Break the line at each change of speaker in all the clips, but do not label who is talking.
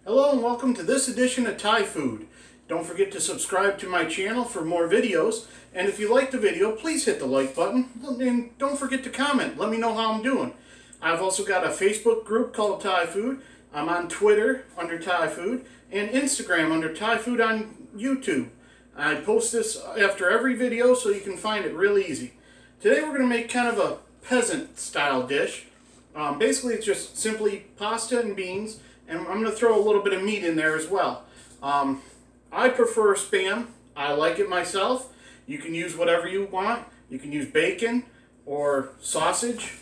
Hello and welcome to this edition of Thai Food. Don't forget to subscribe to my channel for more videos, and if you like the video, please hit the like button, and don't forget to comment. Let me know how I'm doing. I've also got a Facebook group called Thai Food. I'm on Twitter under Thai Food, and Instagram under Thai Food on YouTube. I post this after every video so you can find it real easy. Today we're going to make kind of a peasant style dish. Basically it's just simply pasta and beans, and I'm going to throw a little bit of meat in there as well. I prefer Spam. I like it myself. You can use whatever you want. You can use bacon or sausage.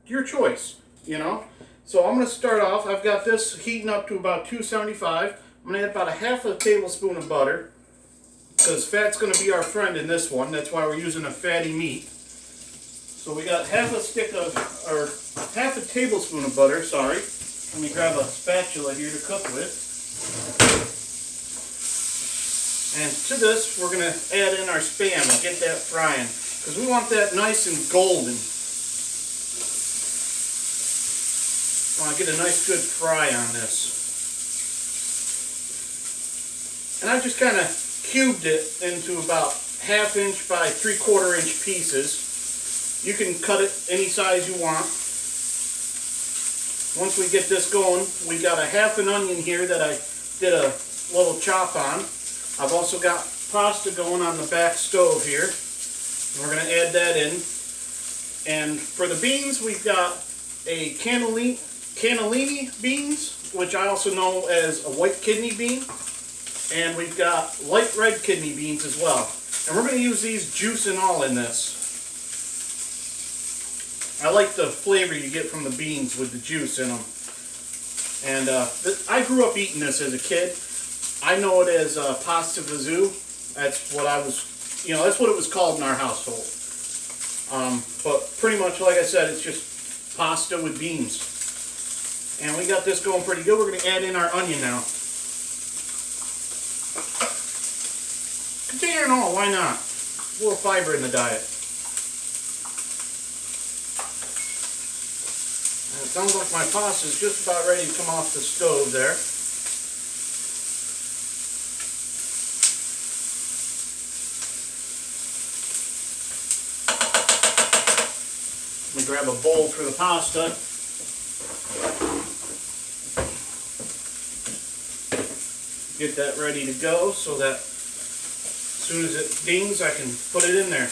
Your choice, you know. So I'm going to start off. I've got this heating up to about 275. I'm going to add about a half a tablespoon of butter, because fat's going to be our friend in this one. That's why we're using a fatty meat. So we got half a tablespoon of butter, sorry. Let me grab a spatula here to cook with. And to this, we're going to add in our Spam and get that frying, because we want that nice and golden. I want to get a nice good fry on this. And I just kind of cubed it into about 1/2 inch by 3/4 inch pieces. You can cut it any size you want. Once we get this going, we got a half an onion here that I did a little chop on. I've also got pasta going on the back stove here. And we're going to add that in. And for the beans, we've got a cannellini beans, which I also know as a white kidney bean. And we've got light red kidney beans as well. And we're going to use these juice and all in this. I like the flavor you get from the beans with the juice in them. And I grew up eating this as a kid. I know it as pasta Fazool. That's what that's what it was called in our household. But pretty much, like I said, it's just pasta with beans. And we got this going pretty good. We're going to add in our onion now. Container and all, why not? A little fiber in the diet. And it sounds like my pasta is just about ready to come off the stove there. Let me grab a bowl for the pasta. Get that ready to go so that as soon as it dings, I can put it in there.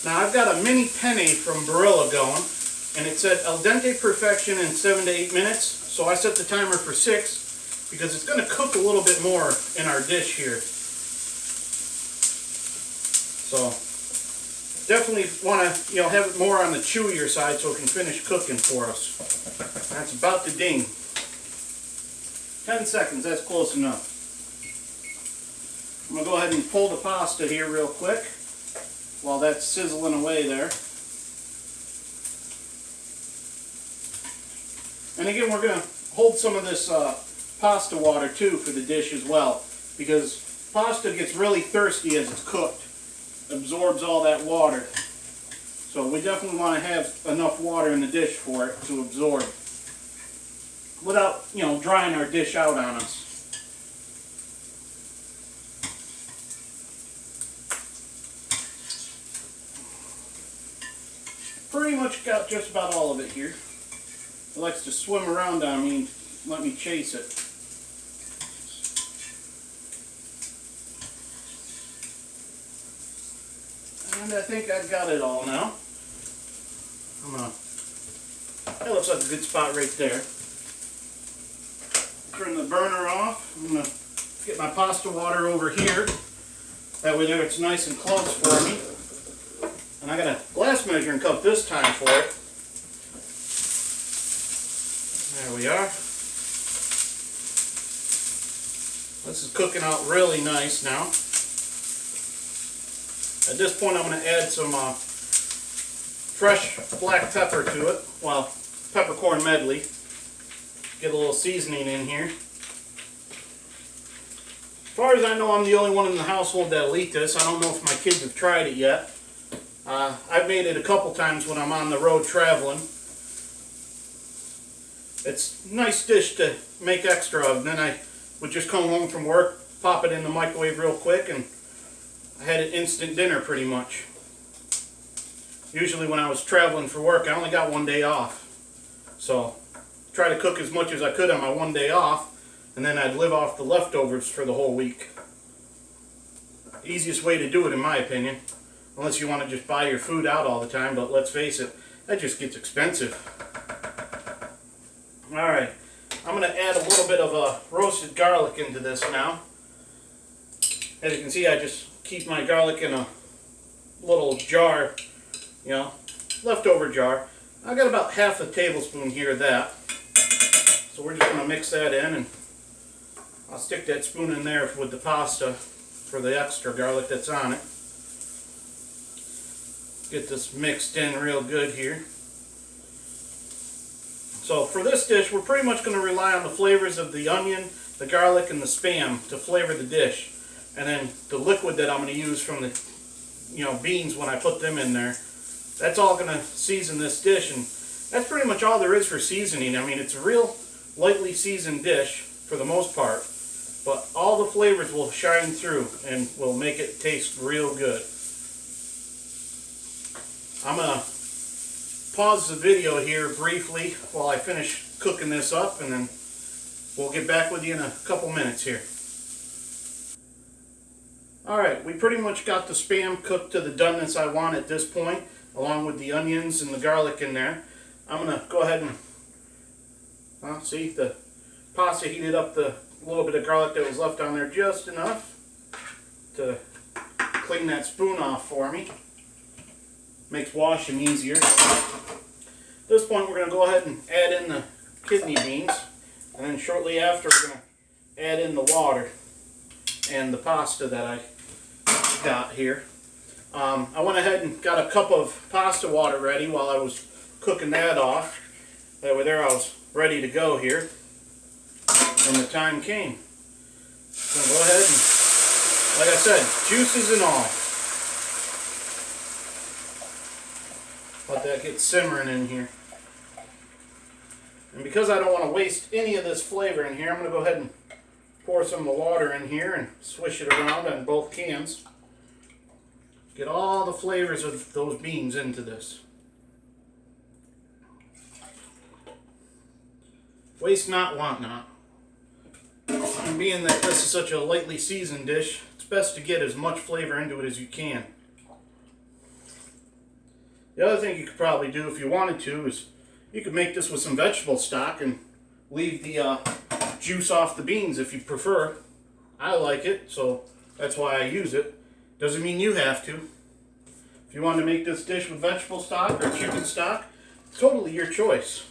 Now I've got a mini penne from Barilla going, and it said al dente perfection in 7 to 8 minutes. So I set the timer for 6 because it's going to cook a little bit more in our dish here. So definitely want to have it more on the chewier side so it can finish cooking for us. That's about to ding. 10 seconds, that's close enough. I'm going to go ahead and pull the pasta here real quick while that's sizzling away there. And again, we're going to hold some of this pasta water too for the dish as well, because pasta gets really thirsty as it's cooked. Absorbs all that water. So we definitely want to have enough water in the dish for it to absorb without, drying our dish out on us. Pretty much got just about all of it here. It likes to swim around on me and let me chase it. And I think I've got it all now. That looks like a good spot right there. Turn the burner off. I'm going to get my pasta water over here. That way there it's nice and close for me. And I got a glass measuring cup this time for it. There we are. This is cooking out really nice now. At this point, I'm going to add some fresh black pepper to it. Well, peppercorn medley. Get a little seasoning in here. As far as I know, I'm the only one in the household that'll eat this. I don't know if my kids have tried it yet. I've made it a couple times when I'm on the road traveling. It's a nice dish to make extra of. And then I would just come home from work, pop it in the microwave real quick, and I had an instant dinner pretty much. Usually when I was traveling for work, I only got one day off. So try to cook as much as I could on my one day off, and then I'd live off the leftovers for the whole week. Easiest way to do it, in my opinion. Unless you want to just buy your food out all the time, but let's face it, that just gets expensive. Alright, I'm going to add a little bit of roasted garlic into this now. As you can see, I just keep my garlic in a little jar, you know, leftover jar. I got about half a tablespoon here of that. So we're just going to mix that in, and I'll stick that spoon in there with the pasta for the extra garlic that's on it. Get this mixed in real good here. So for this dish, we're pretty much going to rely on the flavors of the onion, the garlic, and the Spam to flavor the dish. And then the liquid that I'm going to use from the, beans when I put them in there. That's all going to season this dish, and that's pretty much all there is for seasoning. I mean, it's a real lightly seasoned dish for the most part, but all the flavors will shine through and will make it taste real good. I'm going to pause the video here briefly while I finish cooking this up, and then we'll get back with you in a couple minutes here. Alright, we pretty much got the Spam cooked to the doneness I want at this point, along with the onions and the garlic in there. I'm going to go ahead and, see, the pasta heated up the little bit of garlic that was left on there just enough to clean that spoon off for me. Makes washing easier. At this point, we're going to go ahead and add in the kidney beans, and then shortly after, we're going to add in the water and the pasta that I got here. I went ahead and got a cup of pasta water ready while I was cooking that off. That way there I was ready to go here when the time came. So go ahead and, like I said, juices and all. Let that get simmering in here. And because I don't want to waste any of this flavor in here, I'm going to go ahead and pour some of the water in here and swish it around on both cans. Get all the flavors of those beans into this. Waste not, want not. And being that this is such a lightly seasoned dish, it's best to get as much flavor into it as you can. The other thing you could probably do if you wanted to is you could make this with some vegetable stock and leave the juice off the beans if you prefer. I like it, so that's why I use it. Doesn't mean you have to. If you want to make this dish with vegetable stock or chicken stock, it's totally your choice.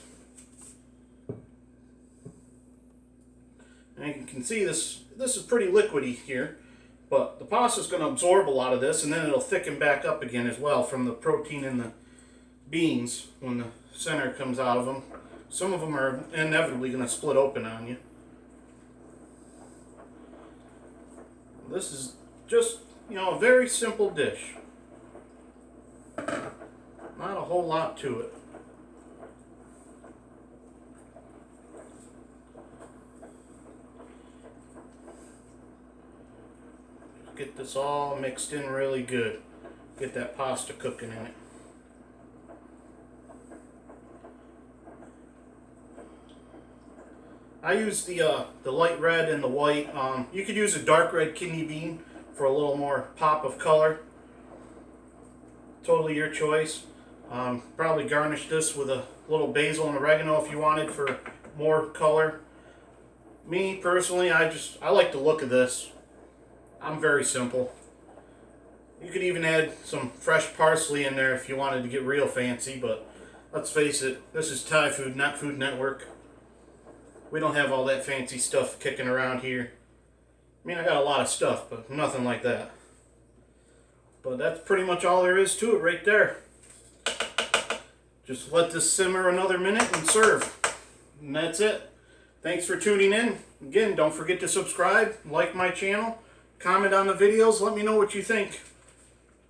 And you can see this is pretty liquidy here, but the pasta is going to absorb a lot of this, and then it'll thicken back up again as well from the protein in the beans when the center comes out of them. Some of them are inevitably going to split open on you. This is just, a very simple dish. Not a whole lot to it. Get this all mixed in really good. Get that pasta cooking in it. I use the light red and the white. You could use a dark red kidney bean for a little more pop of color. Totally your choice. Probably garnish this with a little basil and oregano if you wanted for more color. Me personally, I like the look of this. I'm very simple. You could even add some fresh parsley in there if you wanted to get real fancy, but let's face it, this is Thai food, not Food Network. We don't have all that fancy stuff kicking around here. I mean, I got a lot of stuff, but nothing like that. But that's pretty much all there is to it right there. Just let this simmer another minute and serve. And that's it. Thanks for tuning in. Again, don't forget to subscribe, like my channel, comment on the videos, let me know what you think.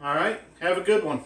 Alright, have a good one.